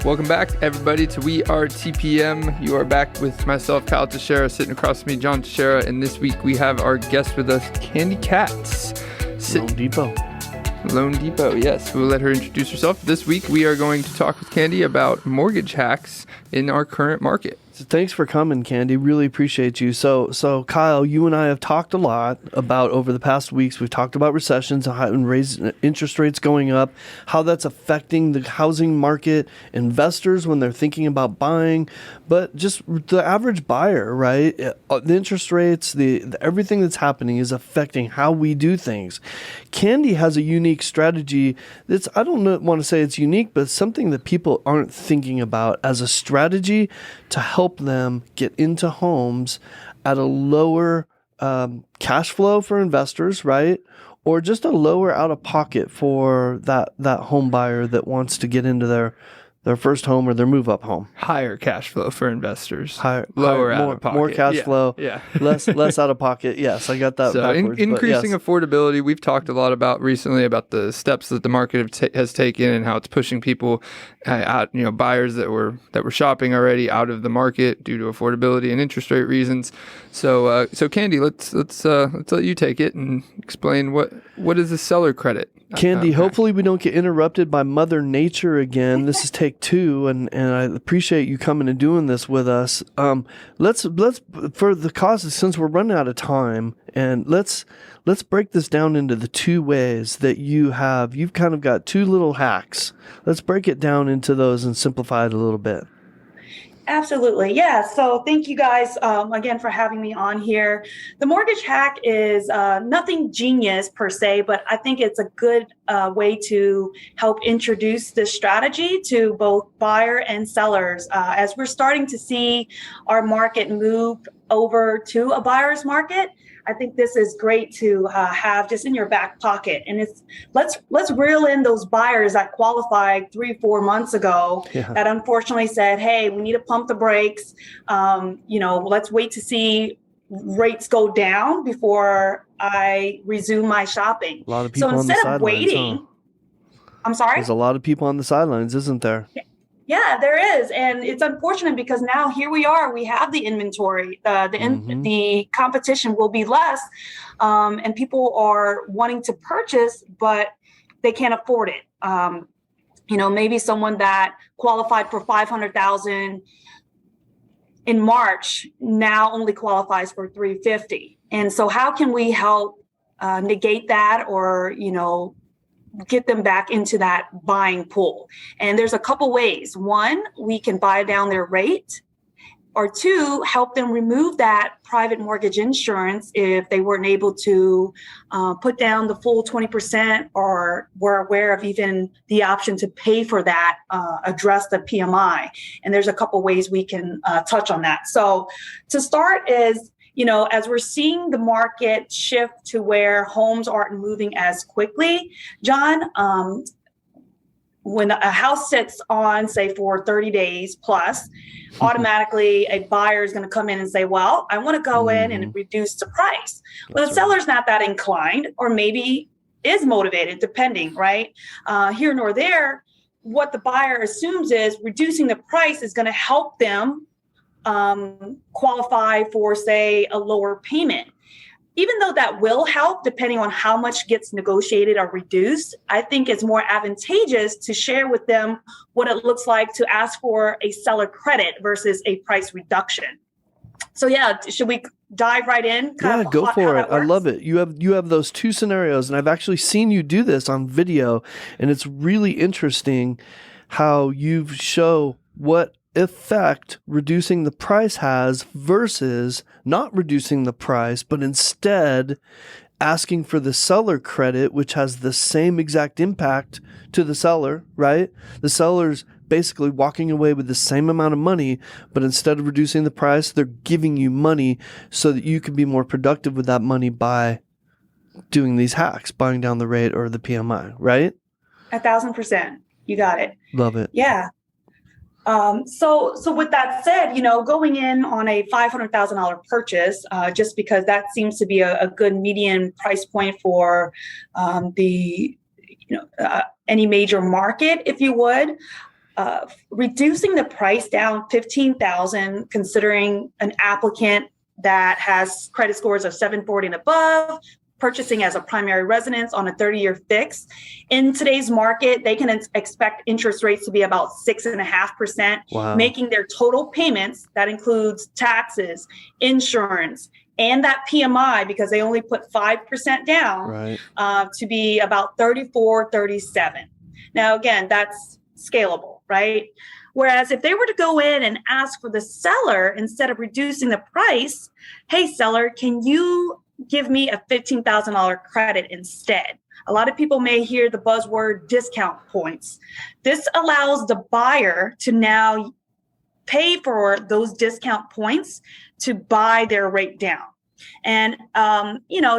Welcome back, everybody, to We Are TPM. You are back with myself, Kyle Teixeira, sitting across from me, John Teixeira, and this week we have our guest with us, Kandy Katz. Loan Depot, yes. We'll let her introduce herself. This week we are going to talk with Kandy about mortgage hacks in our current market. So thanks for coming, Kandy. Really appreciate you. So Kyle, you and I have talked a lot about over the past weeks. We've talked about recessions and raising interest rates going up, how that's affecting the housing market, investors when they're thinking about buying, but just the average buyer, right? The interest rates, the everything that's happening is affecting how we do things. Kandy has a unique strategy that's, I don't want to say it's unique, but something that people aren't thinking about as a strategy to help them get into homes at a lower cash flow for investors, right? Or just a lower out of pocket for that home buyer that wants to get into their first home or their move up home. Higher cash flow for investors. Lower out of pocket. More cash flow. Yeah. less out of pocket. Yes, I got that backwards. Increasing affordability. We've talked a lot about recently about the steps that the market has taken and how it's pushing people out, buyers that were shopping already out of the market due to affordability and interest rate reasons. So Kandy, let's let you take it and explain what is a seller credit. Kandy, hopefully we don't get interrupted by Mother Nature again. This is take 2, and I appreciate you coming and doing this with us. Let's for the causes, since we're running out of time, and let's break this down into the 2 ways that you've kind of got 2 little hacks. Let's break it down into those and simplify it a little bit. Absolutely. Yeah. So thank you guys again for having me on here. The mortgage hack is nothing genius per se, but I think it's a good way to help introduce this strategy to both buyer and sellers. As we're starting to see our market move over to a buyer's market, I think this is great to have just in your back pocket. And let's reel in those buyers that qualified 3-4 months ago that unfortunately said, hey, we need to pump the brakes. Let's wait to see rates go down before I resume my shopping. A lot of people on the sidelines. I'm sorry? There's a lot of people on the sidelines, isn't there? Yeah, there is. And it's unfortunate because now here we are, we have the inventory, the competition will be less, and people are wanting to purchase, but they can't afford it. Maybe someone that qualified for $500,000 in March now only qualifies for $350,000. And so how can we help negate that or, get them back into that buying pool? And there's a couple ways. 1, we can buy down their rate, or 2, help them remove that private mortgage insurance if they weren't able to put down the full 20% or were aware of even the option to pay for that, address the PMI. And there's a couple ways we can touch on that. So to start is, as we're seeing the market shift to where homes aren't moving as quickly, John, when a house sits on, say, for 30 days plus, automatically a buyer is going to come in and say, well, I want to go in and reduce the price. Well, the seller's not that inclined, or maybe is motivated, depending, right? Here nor there, what the buyer assumes is reducing the price is going to help them qualify for, say, a lower payment. Even though that will help, depending on how much gets negotiated or reduced, I think it's more advantageous to share with them what it looks like to ask for a seller credit versus a price reduction. So yeah, should we dive right in? Yeah, go for it. I love it. You have those 2 scenarios, and I've actually seen you do this on video, and it's really interesting how you show what effect reducing the price has versus not reducing the price, but instead asking for the seller credit, which has the same exact impact to the seller, right? The seller's basically walking away with the same amount of money, but instead of reducing the price, they're giving you money so that you can be more productive with that money by doing these hacks, buying down the rate or the PMI, right? 1,000%. You got it. Love it. Yeah. So with that said, going in on a $500,000 purchase, just because that seems to be a good median price point for any major market, if you would, reducing the price down $15,000, considering an applicant that has credit scores of 740 and above, purchasing as a primary residence on a 30-year fix. In today's market, they can expect interest rates to be about 6.5%, Wow. making their total payments, that includes taxes, insurance, and that PMI, because they only put 5% down, Right. to be about 34, 37. Now, again, that's scalable, right? Whereas if they were to go in and ask for the seller, instead of reducing the price, hey, seller, can you give me a $15,000 credit instead? A lot of people may hear the buzzword discount points. This allows the buyer to now pay for those discount points to buy their rate down. And,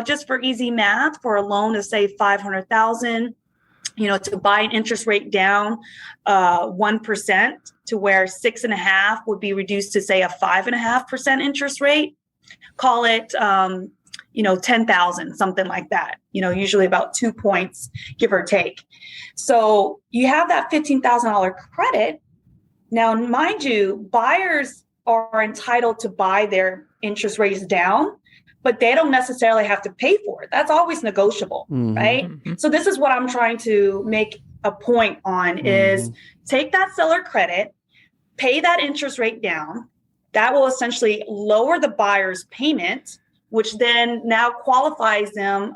just for easy math, for a loan of say $500,000, to buy an interest rate down 1% to where 6.5 would be reduced to say a 5.5% interest rate, call it, 10,000, something like that, usually about 2 points, give or take. So you have that $15,000 credit. Now, mind you, buyers are entitled to buy their interest rates down, but they don't necessarily have to pay for it. That's always negotiable, right? So this is what I'm trying to make a point on is take that seller credit, pay that interest rate down. That will essentially lower the buyer's payment, which then now qualifies them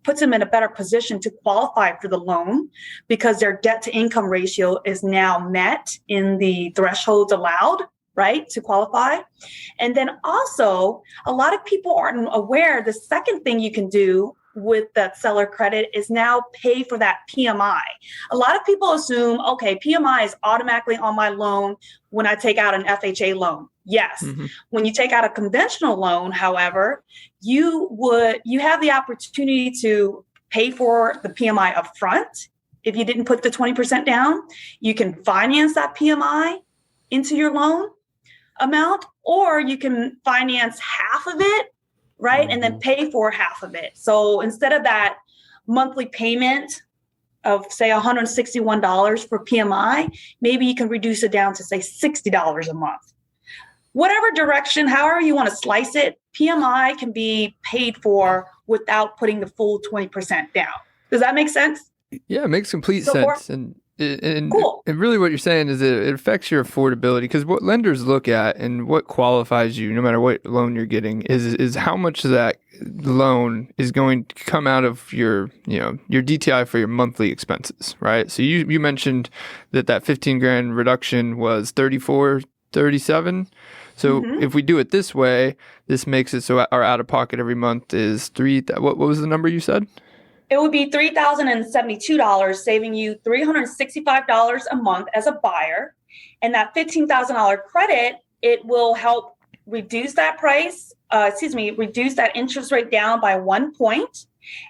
puts them in a better position to qualify for the loan because their debt to income ratio is now met in the thresholds allowed, right, to qualify. And then also, a lot of people aren't aware, the second thing you can do with that seller credit is now pay for that PMI. A lot of people assume, okay, PMI is automatically on my loan when I take out an FHA loan. Yes. When you take out a conventional loan, however, you have the opportunity to pay for the PMI upfront. If you didn't put the 20% down, you can finance that PMI into your loan amount, or you can finance half of it, right? And then pay for half of it. So instead of that monthly payment of say $161 for PMI, maybe you can reduce it down to say $60 a month. Whatever direction, however you want to slice it, PMI can be paid for without putting the full 20% down. Does that make sense? Yeah, it makes complete sense. And cool. And really what you're saying is it affects your affordability, because what lenders look at and what qualifies you, no matter what loan you're getting, is how much of that loan is going to come out of your DTI for your monthly expenses, right? So you mentioned that 15 grand reduction was 34, 37. So if we do it this way, this makes it so our out of pocket every month is what was the number you said? It would be $3,072, saving you $365 a month as a buyer. And that $15,000 credit, it will help reduce that reduce that interest rate down by 1 point.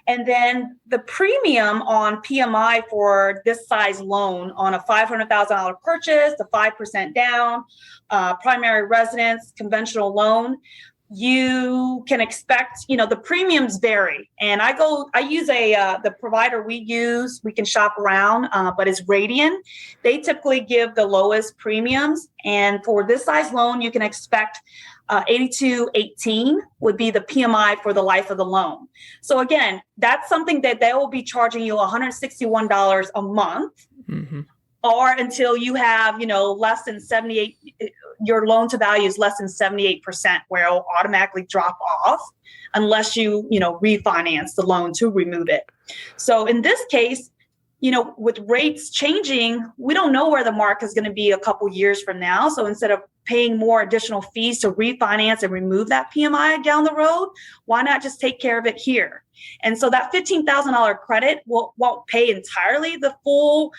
And then the premium on PMI for this size loan on a $500,000 purchase, the 5% down, primary residence, conventional loan, you can expect, the premiums vary. And I use the provider we can shop around, but it's Radian. They typically give the lowest premiums. And for this size loan, you can expect 8218 would be the PMI for the life of the loan. So again, that's something that they will be charging you $161 a month. Or until you have, less than 78, your loan to value is less than 78%, where it will automatically drop off unless you, refinance the loan to remove it. So in this case, with rates changing, we don't know where the market is going to be a couple years from now. So instead of paying more additional fees to refinance and remove that PMI down the road, why not just take care of it here? And so that $15,000 credit won't pay entirely the full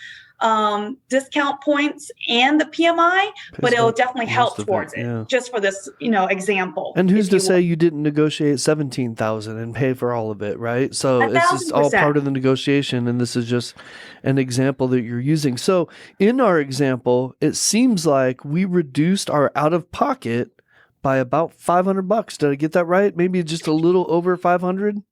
discount points and the PMI, but it'll definitely help towards it. Just for this, example. And who's to say you didn't negotiate $17,000 and pay for all of it, right? So it's just all part of the negotiation, and this is just an example that you're using. So in our example, it seems like we reduced our out of pocket by about $500. Did I get that right? Maybe just a little over 500.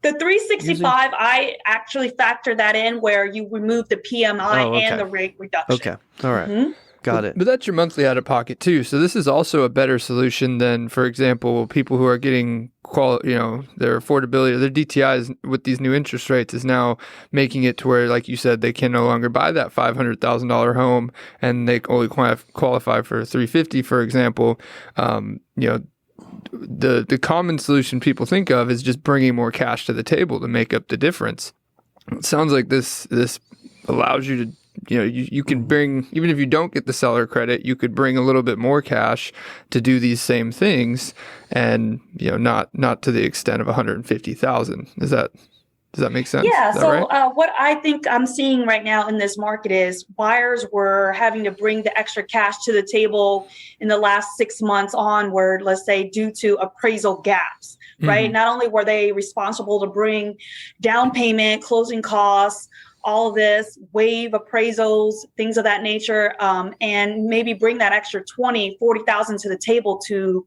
The 365, I actually factor that in where you remove the PMI and the rate reduction. Okay. All right. Got it. But that's your monthly out of pocket too. So this is also a better solution than, for example, people who are getting their affordability, their DTIs with these new interest rates is now making it to where, like you said, they can no longer buy that $500,000 home and they only qualify for $350,000, for example. The common solution people think of is just bringing more cash to the table to make up the difference. It sounds like this allows you to, you can bring, even if you don't get the seller credit, you could bring a little bit more cash to do these same things, and not to the extent of $150,000. Does that make sense? Yeah. So right? What I think I'm seeing right now in this market is buyers were having to bring the extra cash to the table in the last 6 months onward, let's say, due to appraisal gaps, right? Not only were they responsible to bring down payment, closing costs, all of this, waive appraisals, things of that nature, and maybe bring that extra $20,000, $40,000 to the table to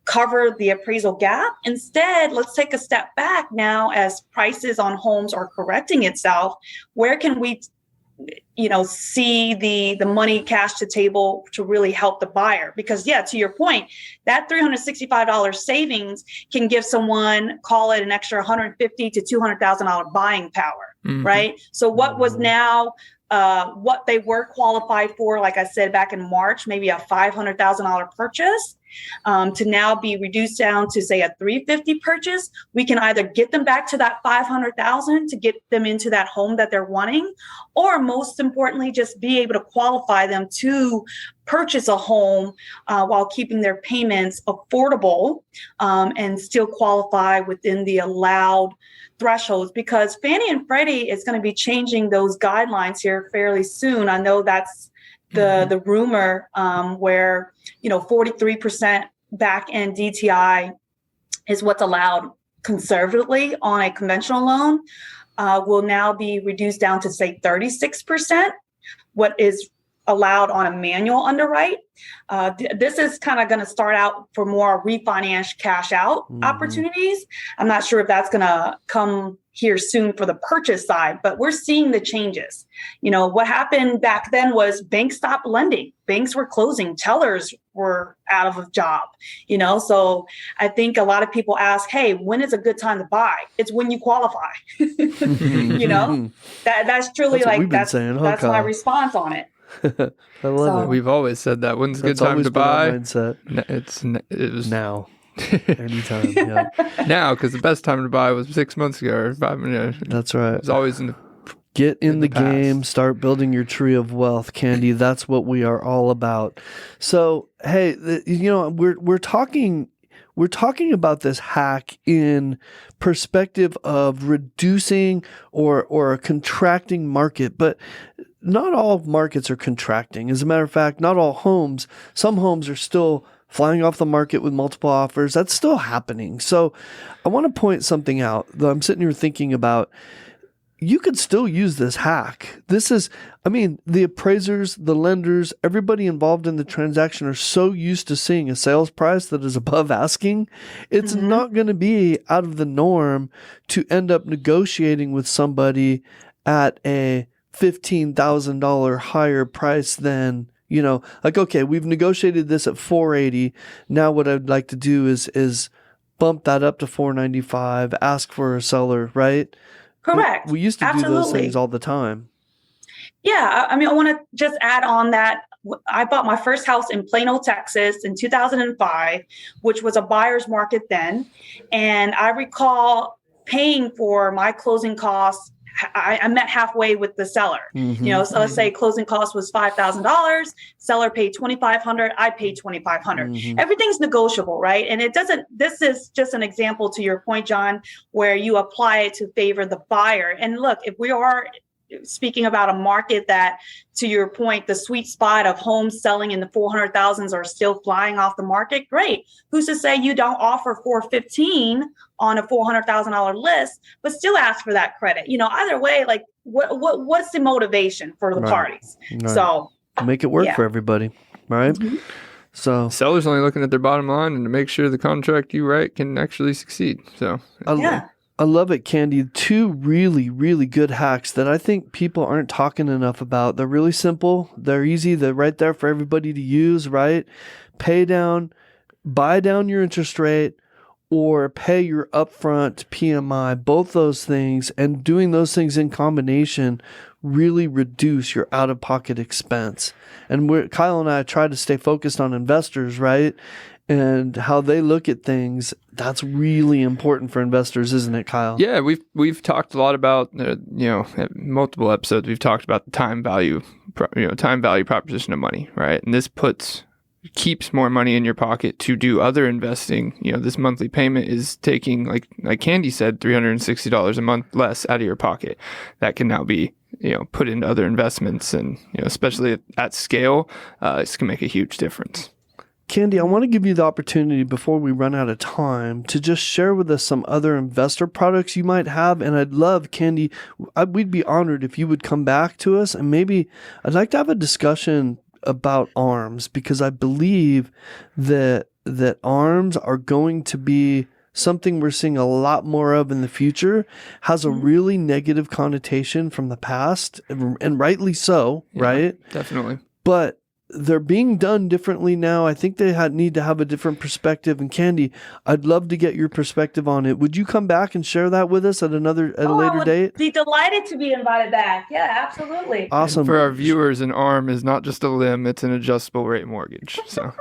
cover the appraisal gap. Instead, let's take a step back now as prices on homes are correcting itself. Where can we see the money cash to table to really help the buyer? Because to your point, that $365 savings can give someone, call it an extra $150,000 to $200,000 buying power, right? So what was now what they were qualified for, like I said back in March, maybe a $500,000 purchase, to now be reduced down to, say, a $350,000 purchase. We can either get them back to that $500,000 to get them into that home that they're wanting, or most importantly, just be able to qualify them to purchase a home while keeping their payments affordable, and still qualify within the allowed thresholds, because Fannie and Freddie is going to be changing those guidelines here fairly soon. I know that's the rumor, where 43% back end DTI is what's allowed conservatively on a conventional loan, will now be reduced down to, say, 36%, what is allowed on a manual underwrite. This is kind of going to start out for more refinance cash out opportunities. I'm not sure if that's going to come here soon for the purchase side, but we're seeing the changes. What happened back then was banks stopped lending. Banks were closing. Tellers were out of a job, So I think a lot of people ask, hey, when is a good time to buy? It's when you qualify. That's truly that's my response on it. I love it. We've always said that. When's a good time to buy? It was now. Anytime. Yeah. Now, because the best time to buy was 6 months ago or 5 minutes. That's right. It's always in the Get in the game, start building your tree of wealth, Kandy. That's what we are all about. So, hey, we're talking about this hack in perspective of reducing or a contracting market, but not all markets are contracting. As a matter of fact, not all homes. Some homes are still flying off the market with multiple offers. That's still happening. So I want to point something out that I'm sitting here thinking about. You could still use this hack. The appraisers, the lenders, everybody involved in the transaction are so used to seeing a sales price that is above asking. It's not going to be out of the norm to end up negotiating with somebody at a $15,000 higher price than, okay, we've negotiated this at $480. Now what I'd like to do is bump that up to $495, ask for a seller, right? Correct. We used to do those things all the time. Yeah. I want to just add on that. I bought my first house in Plano, Texas in 2005, which was a buyer's market then. And I recall paying for my closing costs. I met halfway with the seller, so let's say closing cost was $5,000, seller paid $2,500, I paid $2,500. Everything's negotiable, right? And this is just an example to your point, John, where you apply it to favor the buyer. And look, if we are speaking about a market that, to your point, the sweet spot of homes selling in the 400,000s are still flying off the market, great. Who's to say you don't offer $415,000 on a $400,000 list, but still ask for that credit? Either way, like what's the motivation for the parties? Right. So make it work for everybody, right? So seller's only looking at their bottom line and to make sure the contract you write can actually succeed. So I love it, Kandy. Two really, really good hacks that I think people aren't talking enough about. They're really simple. They're easy. They're right there for everybody to use, right? Pay down, buy down your interest rate, or pay your upfront PMI. Both those things, and doing those things in combination really reduce your out-of-pocket expense. And Kyle and I try to stay focused on investors, right? And how they look at things. That's really important for investors, isn't it, Kyle? Yeah, we've talked a lot about at multiple episodes. We've talked about the time value proposition of money, right? And this keeps more money in your pocket to do other investing. This monthly payment is taking, like Kandy said, $360 a month less out of your pocket. That can now be put into other investments, and especially at scale, this can make a huge difference. Kandy, I want to give you the opportunity before we run out of time to just share with us some other investor products you might have. And I'd love, Kandy, we'd be honored if you would come back to us, and maybe I'd like to have a discussion about ARMs, because I believe that ARMs are going to be something we're seeing a lot more of in the future. Has a really negative connotation from the past, and rightly so, right? Definitely. But they're being done differently now. I think they need to have a different perspective. And Kandy, I'd love to get your perspective on it. Would you come back and share that with us at a later date? Be delighted to be invited back. Yeah, absolutely. Awesome. And for our viewers, an ARM is not just a limb; it's an adjustable rate mortgage. So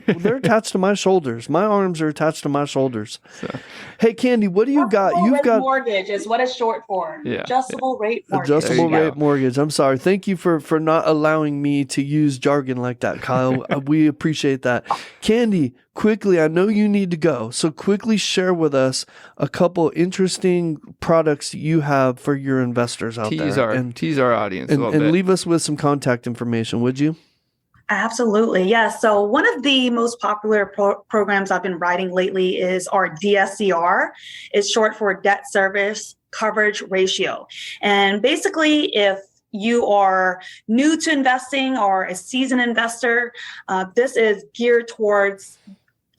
well, they're attached to my shoulders. My arms are attached to my shoulders. So. Hey, Kandy, what do you got? You've got mortgage is what it's short for. Yeah. Adjustable rate mortgage. Adjustable rate mortgage. I'm sorry. Thank you for not allowing me to use jargon like that, Kyle. We appreciate that. Kandy, quickly, I know you need to go, so quickly share with us a couple interesting products you have for your investors out there. Tease our audience a little bit. And leave us with some contact information, would you? Absolutely. Yes. So one of the most popular programs I've been writing lately is our DSCR. It's short for debt service coverage ratio. And basically, if you are new to investing or a seasoned investor, this is geared towards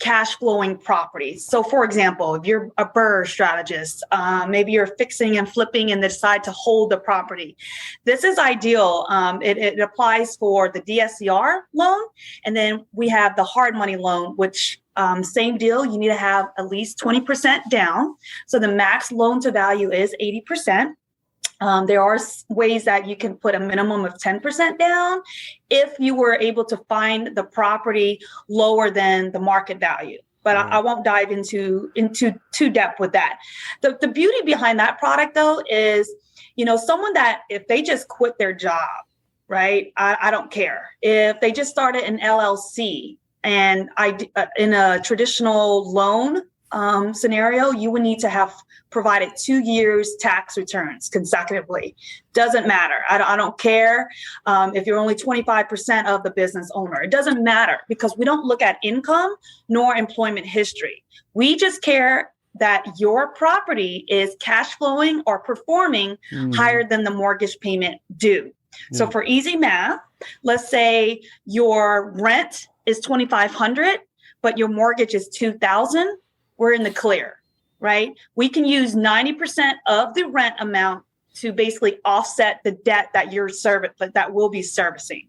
cash flowing properties. So for example, if you're a BRRRR strategist, maybe you're fixing and flipping and decide to hold the property. This is ideal. It applies for the DSCR loan. And then we have the hard money loan, which same deal, you need to have at least 20% down. So the max loan to value is 80%. There are ways that you can put a minimum of 10% down if you were able to find the property lower than the market value. But I won't dive into too depth with that. The beauty behind that product, though, is, someone that if they just quit their job, right? I don't care. If they just started an LLC and in a traditional loan scenario, you would need to have provided 2 years tax returns consecutively. Doesn't matter. I don't care if you're only 25% of the business owner. It doesn't matter, because we don't look at income nor employment history. We just care that your property is cash flowing or performing higher than the mortgage payment due. So for easy math, let's say your rent is $2,500, but your mortgage is $2,000. We're in the clear, right? We can use 90% of the rent amount to basically offset the debt that that will be servicing.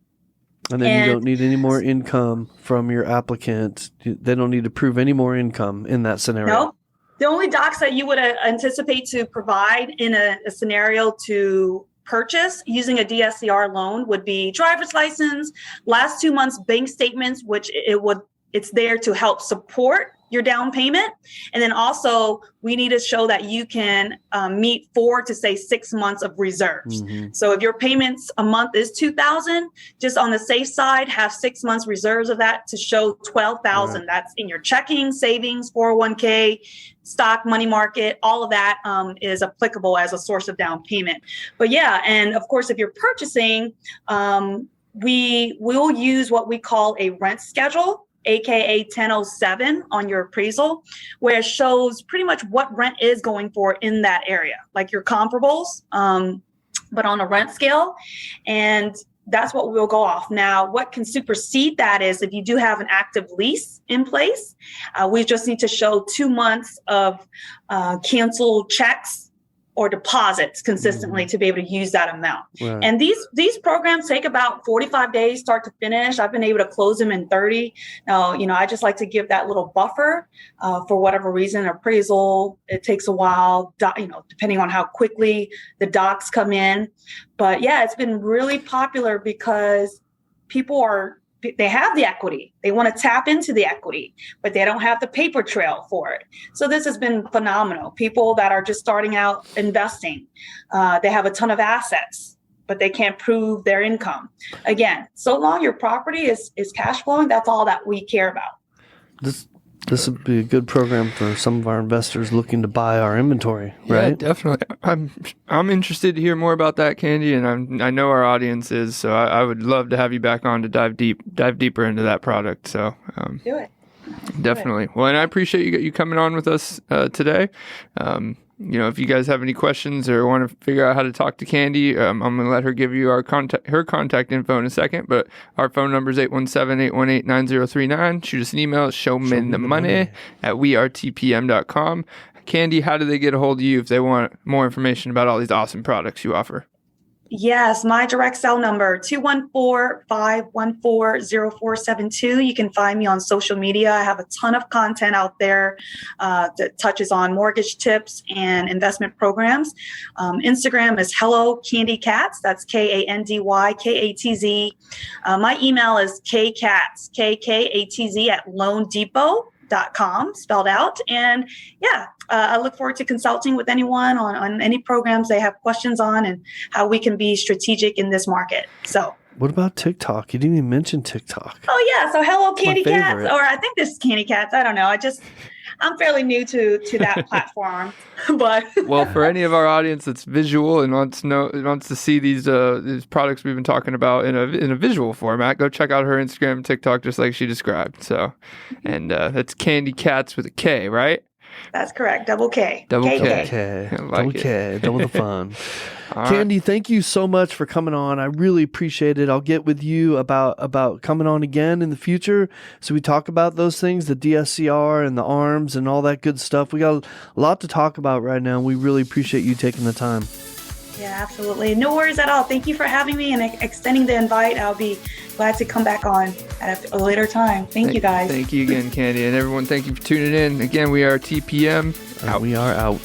And then you don't need any more income from your applicant. They don't need to prove any more income in that scenario. Nope. The only docs that you would anticipate to provide in a scenario to purchase using a DSCR loan would be driver's license, last 2 months bank statements, which it's there to help support your down payment. And then also we need to show that you can meet 4 to 6 months of reserves. So if your payments a month is $2,000, just on the safe side, have 6 months reserves of that to show $12,000. That's in your checking, savings, 401k, stock, money market, all of that is applicable as a source of down payment. But yeah, and of course, if you're purchasing, we will use what we call a rent schedule, aka 1007 on your appraisal, where it shows pretty much what rent is going for in that area, like your comparables, but on a rent scale. And that's what we'll go off. Now, what can supersede that is if you do have an active lease in place, we just need to show 2 months of canceled checks or deposits consistently to be able to use that amount. Right. And these programs take about 45 days start to finish. I've been able to close them in 30. Now, I just like to give that little buffer for whatever reason. Appraisal, it takes a while, depending on how quickly the docs come in. But yeah, it's been really popular because they have the equity. They want to tap into the equity, but they don't have the paper trail for it. So this has been phenomenal. People that are just starting out investing, they have a ton of assets, but they can't prove their income. Again, so long your property is cash flowing, that's all that we care about. This would be a good program for some of our investors looking to buy our inventory, right? Yeah, definitely. I'm interested to hear more about that, Kandy, and I know our audience is. So I would love to have you back on to dive deeper into that product. So do it. Definitely. Well, and I appreciate you coming on with us today. If you guys have any questions or want to figure out how to talk to Kandy, I'm going to let her give you her contact info in a second, but our phone number is 817-818-9039. Shoot us an email at showmenthemoney@wearetpm.com. Kandy, how do they get a hold of you if they want more information about all these awesome products you offer? Yes, my direct cell number, 214-514-0472. You can find me on social media. I have a ton of content out there that touches on mortgage tips and investment programs. Instagram is Hello Kandy Katz. That's KandyKatz. My email is kkatz, KKATZ @loandepot.com, spelled out. And yeah, I look forward to consulting with anyone on any programs they have questions on and how we can be strategic in this market. So, what about TikTok? You didn't even mention TikTok. Oh yeah, so Hello Kandy Katz, or I think this is Kandy Katz. I don't know. I'm fairly new to that platform, but well, for any of our audience that's visual and wants to see these products we've been talking about in a visual format, go check out her Instagram and TikTok, just like she described. So, and that's Kandy Katz with a K, right? That's correct. Double K. Double K. Double K. Double the fun. Kandy, right. Thank you so much for coming on. I really appreciate it. I'll get with you about coming on again in the future so we talk about those things, the DSCR and the ARMs and all that good stuff. We got a lot to talk about right now. We really appreciate you taking the time. Yeah, absolutely. No worries at all. Thank you for having me and extending the invite. I'll be glad to come back on at a later time. Thank you, guys. Thank you again, Kandy. And everyone, thank you for tuning in. Again, we are TPM. We are out.